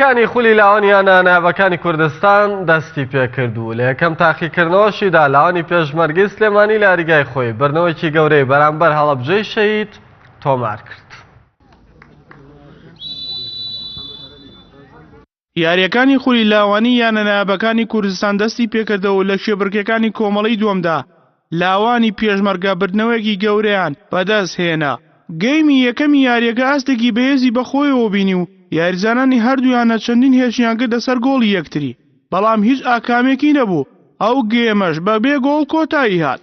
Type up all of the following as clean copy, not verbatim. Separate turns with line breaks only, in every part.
یاریەکانی خولی لاوانیانە نایابەکانی کوردستان دەستی پێکردوو لە یەکەم تاقیکردنەوەشیدا لاوانی پێشمەرگەی سلێمانی لە یاریگای خۆی بردنەوەیەکی گەورەی بەرامبەر هەڵەبجەی شەهید تۆمار کرد.
یاریەکانی خولی لاوانی یانە نایابەکانی کوردستان دەستی پێکردەوە لە شێبڕکەکانی کۆمەڵی دووەمدا لاوانی پێشمەرگە بردنەوەیەکی گەورەیان بەدەست هێنا. گەیمی یەکەمی یاریەکە ئاستێکی بەهێزی بەخۆیەوە بینی و یاریزانانی هەردوویانە چەندین هێشیان کرد لەسەر گۆڵی یەکتری، بەڵام هیچ ئاکامێکی نەبوو. ئەو گێمەش بەبێ گۆڵ کۆتایی هات.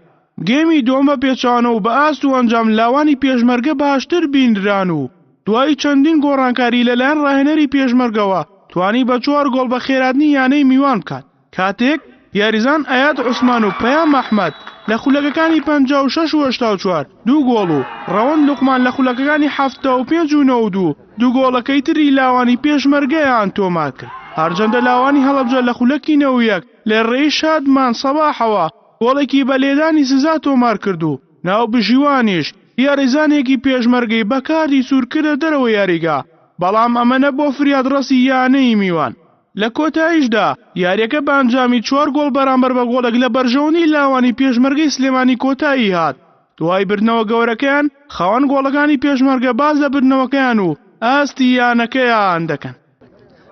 گێمی دۆم بە پێچانە و بە ئاست و ئەنجام لاوانی پێشمەرگە باشتر بینران و دوای چەندین گۆڕانکاری لەلایەن ڕاهێنەری پێشمەرگەوە توانی بە 4 گۆڵ بە خێراتنی یانەی میوان بکات. کاتێک یاریزان ئایاد عوسمان و پەیام ئەحمەد لە خولەکەکانی 56 و 84 2 گۆڵ و ڕەوەند لوقمان لە خولەکەکانی 75 و 92 2 گۆڵەکەی تری لاوانی پێشمەرگەیان تۆمار کرد. هەرجەندە لاوانی هەڵەبجە لە خولەکی 91 لە ڕێی شادمان سەباحەوە گۆڵێکی بە لێدانی سزا تۆمار کرد و ناو بژیوانیش یاریزانێکی پێشمەرگەی بەکاری سوورکردە دەرەوە یاریگا، بەڵام ئەمەنە بۆ فریادڕەسی یانەی میوان. لە کۆتاییشدا یاریەکە بە ئەنجامی 4 گۆڵ بەرامبەر بە گۆڵێک لە بەرژەوەنی لاوانی پێشمەرگەی سلێمانی کۆتایی هات. دوای بردنەوە گەورەکەیان خاوەن گۆڵەکانی پێشمەرگە باز لە بردنەوەکەیان و ئاستی یانەکەیان دەکەن.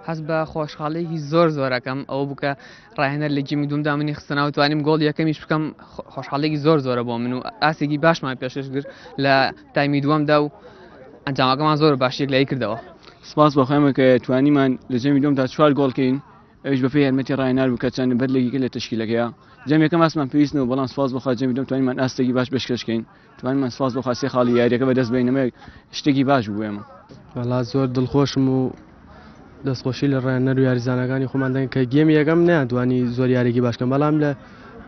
حەز بە خۆشحاڵەیەکی زۆرەکەم ئەوە بووکە ڕاهێنەر لە گێمی دوومدا منی خستنەوە توانیم گۆڵ یەکەمیش بکەم. خۆشحاڵەیەکی زۆرە بۆ من و ئاسێکی باشمان پێشکەش کرد لە تایمی دووەمدا و ئەنجامەکەمان زۆر باشیەک لای کردەوە.
سپاس بەخۆیمە کە توانیمان لە جەمی دووەمدا 4 گۆڵکەین، ئەویش بەپێی یارمەتی ڕاهێنەر بوو کە چەند بەرلێکی لە تشکیلەکەیە. جەمێکەکەم ئاسمان پێویستنەوە، بەڵام سپاس بەخوا جەمی دووەم توانیمان ئاستێکی باش پێشکەشکەین، توانیمان سپاس بەخوا سێ خاڵی یاریەکە بەدەست بێنەوە شتێکی باش بوو ئێمە.
وەڵا زۆر دڵخۆشم و دەستخۆشی لە ڕاهێنەر و یاریزانەکانی خۆمان دەین کە گێمی یەکەم نەیانتوانی زۆر یارێکی باشکەم، بەڵام لە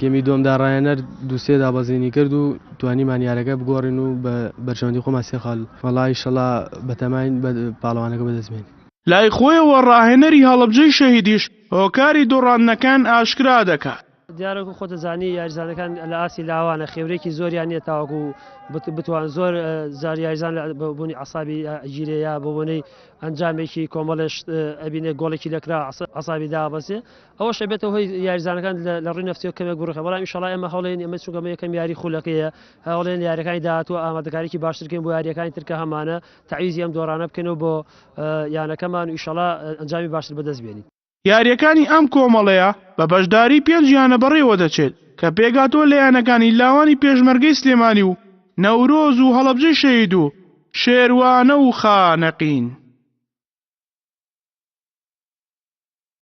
گێمی دووەمدا ڕاهێنەر 2-3 دابەزینی کرد و توانیمان یارەکە بگۆڕین و بە بەرژەوەندی خۆمان سێ خاڵ وەڵا ئیشەڵا بەتەماین پاڵەوانەکە بەدەست بێنین.
لای خۆیەوە ڕاهێنەری هەڵەبجەی شەهیدیش هۆکاری دۆڕاندنەکان ئاشکرا دەکات.
دیارە خۆتەزانی یاریزانەکان لە ئاسی لاوانە خێورێکی زۆریان نییە تاوەکو بتوان زۆر زار یاریزان بوونی عسابی گیرەیە بۆ بۆنەی ئەنجامێکی کۆمەڵش ئەبینێ گۆڵێکی لەکرا عسابی دابەسێ ئەوەش بێتەوە هۆی یاریزانەکان لە ڕووی نەفسیەوە کەمێک گوڕخە، بەڵام ئینشەڵا ئێمە هەوڵێن ئێمە چونکەمە یەکەم یاری خولەکەیە هەوڵێن یاریەکانی داهاتوە ئامادەکاریی باشترکەین بۆ یاریەکانی ترکە هەمانە تەعویزی ئەم دۆڕانە بکەنەوە بۆ یانەکەمان و ئینشەڵا ئەنجامی باشتر بەدەست بێنین.
یاریەکانی ئەم کۆمەڵەیە بە بەشداری 5 یانە بەڕێوە دەچێت کە پێگاتۆ لە یانەکانی لاوانی پێشمەرگەی سلێمانی و نەورۆز و هەڵەبجەی شەهید و شێروانە و خانەقین.